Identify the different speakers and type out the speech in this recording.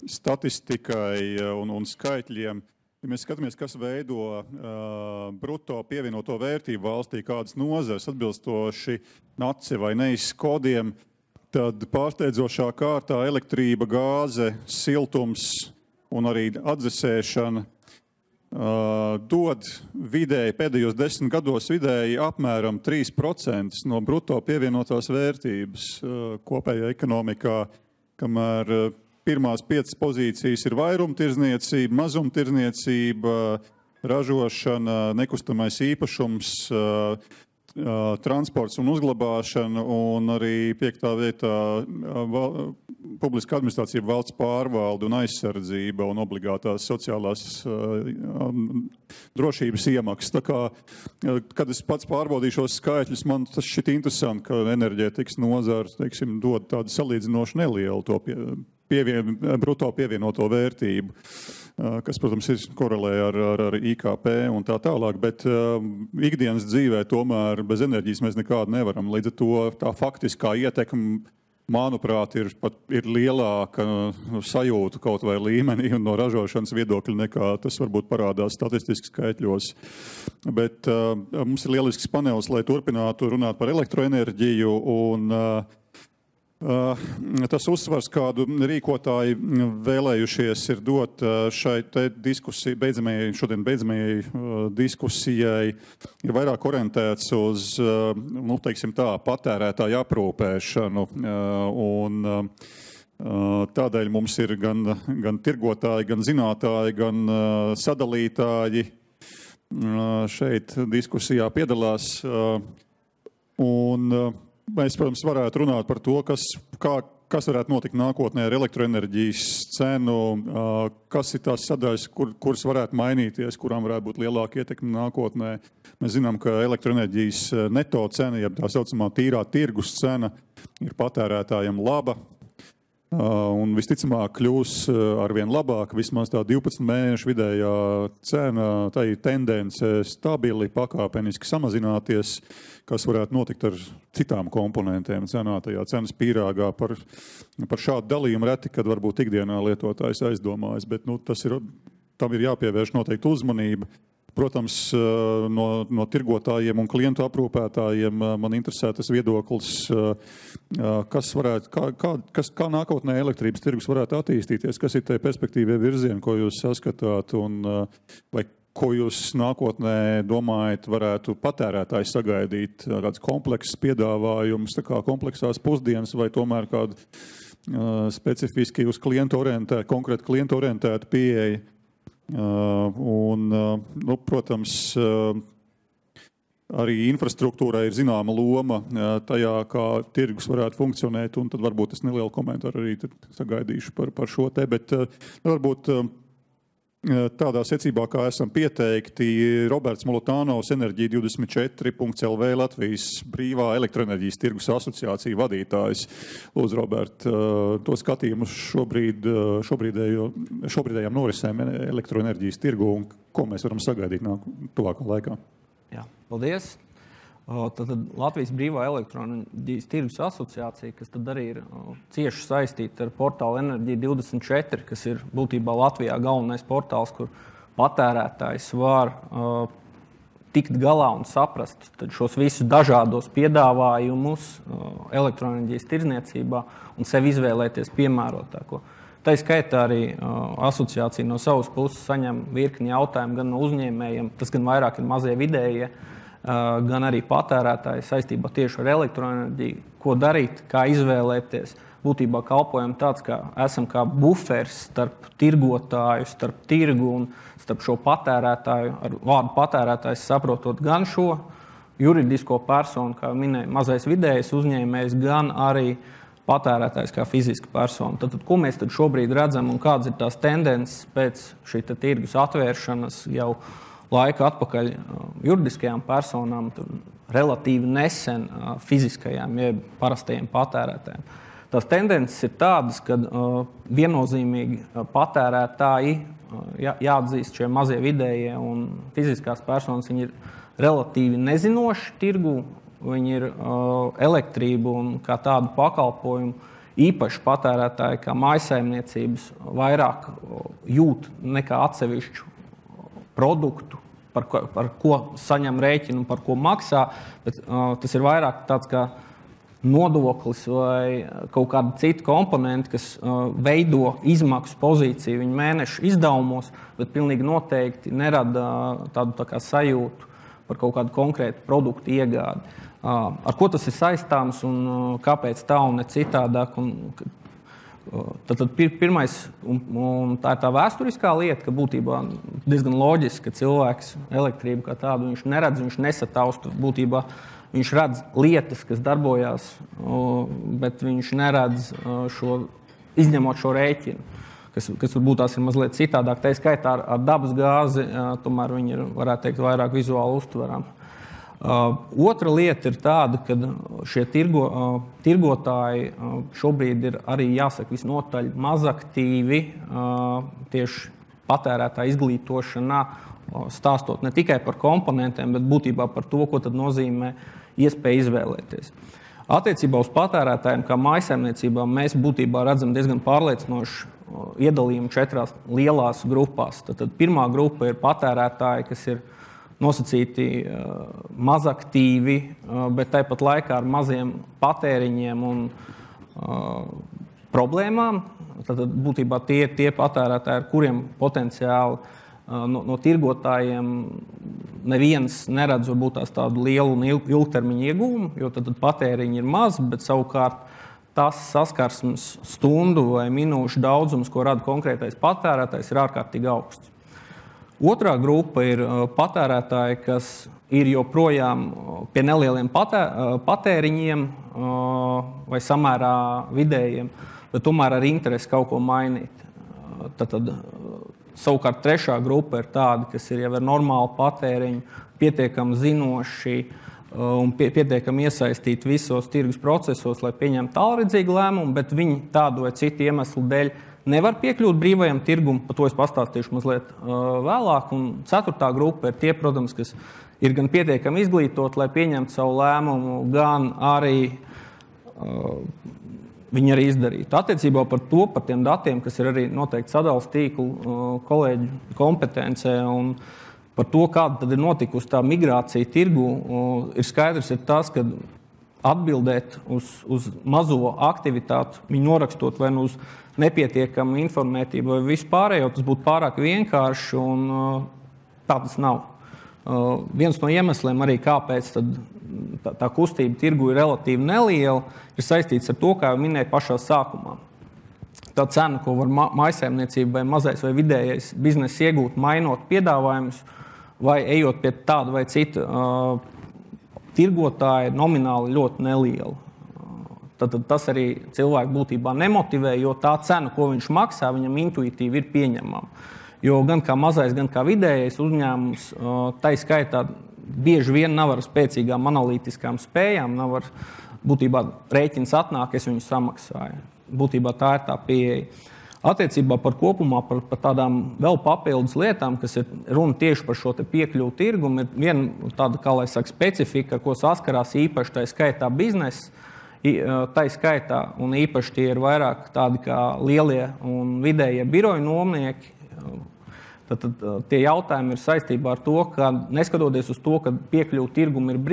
Speaker 1: statistikai un skaitļiem. Ja mēs skatāmies, kas veido bruto pievienoto vērtību valstī, kādas nozares atbilstoši NACE vai NEIS kodiem, tad pārsteidzošā kārtā elektrība, gāze, siltums un arī atdzesēšana dod vidēji pēdējos 10 gados vidēji apmēram 3% no bruto pievienotās vērtības kopējā ekonomikā, kamēr pirmās 5 pozīcijas ir vairumtirdzniecība, mazumtirdzniecība, ražošana, nekustamais īpašums, transports un uzglabāšana, un arī 5. vietā publiska administrācija, valsts pārvalde un aizsardzība un obligātās sociālās drošības iemaksas. Tā kā, kad es pats pārbaudīju šos skaitļus, man tas šķiet interesanti, ka enerģētikas nozara, teiksim, dod tādu salīdzinoši nelielu to bruto pievienoto vērtību, kas, protams, ir korelē ar IKP un tā tālāk, bet ikdienas dzīvē tomēr bez enerģijas mēs nekādu nevaram. Līdz ar to tā faktiskā ietekme, manuprāt, ir lielāka sajūta kaut vai līmenī un no ražošanas viedokļa nekā tas varbūt parādās statistiski skaitļos. Bet mums ir lielisks panelis, lai turpinātu runāt par elektroenerģiju, un tas uzsvars, kādu rīkotāji vēlējušies ir dot šai diskusijai, šodien beidzamajai diskusijai, ir vairāk orientēts uz, teiksim tā, patērētāju aprūpēšanu. Un tādēļ mums ir gan tirgotāji, gan zinātāji, gan sadalītāji šeit diskusijā piedalās. Un mēs, protams, varētu runāt par to, kas varētu notikt nākotnē ar elektroenerģijas cenu, kas ir tās sadaļas, kuras varētu mainīties, kurām varētu būt lielāka ietekme nākotnē. Mēs zinām, ka elektroenerģijas neto cena, jeb tā saucamā tīrā tirgus cena, ir patērētājiem laba. Un visticamāk kļūs arvien labāk, vismaz tā 12 mēnešu vidējā cena, tā ir tendence stabili, pakāpeniski samazināties, kas varētu notikt ar citām komponentiem cenā, tajā cenas pīrāgā. Par šādu dalījumu reti, kad varbūt ikdienā lietotājs aizdomājas, bet tam ir jāpievērš noteikti uzmanība. Protams, no tirgotājiem un klientu aprūpētājiem man interesē tas viedoklis, kā nākotnē elektrības tirgus varētu attīstīties, kas ir tie perspektīvie virzieni, ko jūs saskatāt, un vai ko jūs nākotnē domājat varētu patērētājs sagaidīt, kāds komplekss piedāvājums, tā kā kompleksās pusdienas vai tomēr kādu specifiski uz konkrēti klientu orientētu pieeja. Protams, arī infrastruktūrai ir zināma loma tajā, kā tirgus varētu funkcionēt, un tad varbūt es nelielu komentāru arī sagaidīšu par šo te, bet varbūt tādā secībā, kā esam pieteikti, Roberts Molotānovs, Enerģija24.lv, Latvijas brīvā elektroenerģijas tirgus asociācija vadītājs. Lūdzu, Robert, to skatījumu šobrīdējām norisēm elektroenerģijas tirgu un ko mēs varam sagaidīt tuvākā laikā.
Speaker 2: Jā, paldies. Tad Latvijas brīvā elektroenerģijas tirgus asociācija, kas tad arī ir cieši saistīta ar portālu Enerģija24, kas ir būtībā Latvijā galvenais portāls, kur patērētājs var tikt galā un saprast šos visus dažādos piedāvājumus elektroenerģijas tirdzniecībā un sev izvēlēties piemērotāko. Tā skaitā arī asociācija no savas puses saņem virkni jautājumu gan no uzņēmējiem, tas gan vairāk ir mazie vidējie, gan arī patērētāji saistībā tieši ar elektroenerģiju, ko darīt, kā izvēlēties. Būtībā kalpojam tāds, kā esam kā buferis starp tirgotāju, starp tirgu un starp šo patērētāju, ar vārdu patērētājs saprotot gan šo juridisko personu, kā minēja mazais vidējais uzņēmējs, gan arī patērētājs kā fiziska persona. Tad, ko mēs tad šobrīd redzam un kādas ir tās tendences pēc šī tirgus atvēršanas jau laika atpakaļ juridiskajām personām, relatīvi nesen fiziskajām, jeb parastajiem patērētājiem. Tās tendences ir tādas, ka viennozīmīgi patērētāji, jāatzīst šie mazie vidējie un fiziskās personas, viņi ir relatīvi nezinoši tirgu, viņi ir elektrību un kā tādu pakalpojumu īpaši patērētāji kā mājsaimniecības vairāk jūt nekā atsevišķu produktu, par ko saņem rēķinu un par ko maksā, bet tas ir vairāk tāds kā nodoklis vai kaut kāda cita komponenta, kas veido izmaksu pozīciju viņa mēneša izdevumos, bet pilnīgi noteikti nerada tādu tā kā sajūtu par kaut kādu konkrētu produktu iegādi. Ar ko tas ir saistāms un kāpēc tā un ne citādāk? Tad pirmais, un tā ir tā vēsturiskā lieta, ka būtībā diezgan loģiski, ka cilvēks elektrību kā tādu viņš neredz, viņš nesatausta būtībā. Viņš redz lietas, kas darbojās, bet viņš neredz izņemot šo rēķinu, kas varbūt tās ir mazliet citādāk. Tā skaitā ar dabas gāzi, tomēr viņi ir, varētu teikt, vairāk vizuāli uztverami. Otra lieta ir tāda, ka šie tirgotāji šobrīd ir arī, jāsaka, visnotaļ mazaktīvi tieši patērētāju izglītošanā, stāstot ne tikai par komponentiem, bet būtībā par to, ko tad nozīmē iespēja izvēlēties. Attiecībā uz patērētājiem, kā mājsaimniecībām, mēs būtībā redzam diezgan pārliecinošu iedalījumu 4 lielās grupās. Tad pirmā grupa ir patērētāji, kas ir nosacīti mazaktīvi, bet tāpat laikā ar maziem patēriņiem un problēmām. Tad būtībā tie patērētāji, ar kuriem potenciāli no tirgotājiem neviens neredz varbūt tādu lielu un ilgtermiņu ieguvumu, jo tad patēriņi ir maz, bet savukārt tas saskarsmes stundu vai minūšu daudzums, ko rada konkrētais patērētājs, ir ārkārtīgi augsts. Otrā grupa ir patērētāji, kas ir joprojām pie nelieliem patēriņiem vai samērā vidējiem, bet tomēr ar interesi kaut ko mainīt. Tad savukārt trešā grupa ir tāda, kas ir jau ar normālu patēriņu, pietiekami zinoši un pietiekami iesaistīti visos tirgus procesos, lai pieņemtu tālredzīgu lēmumu, bet viņi tādu vai citu iemeslu dēļ nevar piekļūt brīvajam tirgum, par to es pastāstīšu mazliet vēlāk. Un ceturtā grupa ir tie, protams, kas ir gan pietiekami izglītoti, lai pieņemtu savu lēmumu, gan arī viņi arī izdarītu. Attiecībā par tiem datiem, kas ir arī noteikti sadales tīklu kolēģu kompetencē un par to, kāda tad ir notikusi tā migrācija tirgu, ir skaidrs ir tas, ka atbildēt uz mazo aktivitāti, viņu norakstot vai uz nepietiekamu informētību vai vispārējo, tas būtu pārāk vienkārši un tā tas nav. Viens no iemesliem arī, kāpēc tā kustība tirgu ir relatīvi neliela, ir saistīts ar to, kā jau minēju pašā sākumā. Tā cena, ko var mājsaimniecība vai mazais vai vidējais bizness iegūt, mainot piedāvājumus vai ejot pie tāda vai cita tirgotāja, nomināli ļoti neliela. Tad tas arī cilvēku būtībā nemotivē, jo tā cena, ko viņš maksā, viņam intuitīvi ir pieņemama. Jo gan kā mazais, gan kā vidējais uzņēmums, tai skaitā bieži vien nav ar spēcīgām analītiskām spējām, nav ar būtībā rēķins atnāk, es viņu samaksāju. Būtībā tā ir tā pieeja. Attiecībā par kopumā, par tādām vēl papildus lietām, kas ir runa tieši par šo piekļuvu tirgumu, ir viena tāda, kā lai saka, specifika, ar ko saskarās īpaši tā skaitā biznesa, tā skaitā, un īpaši tie ir vairāk tādi kā lielie un vidējie biroju nomnieki. Tad tie jautājumi ir saistībā ar to, ka neskatoties uz to, ka piekļuvu tirgumu ir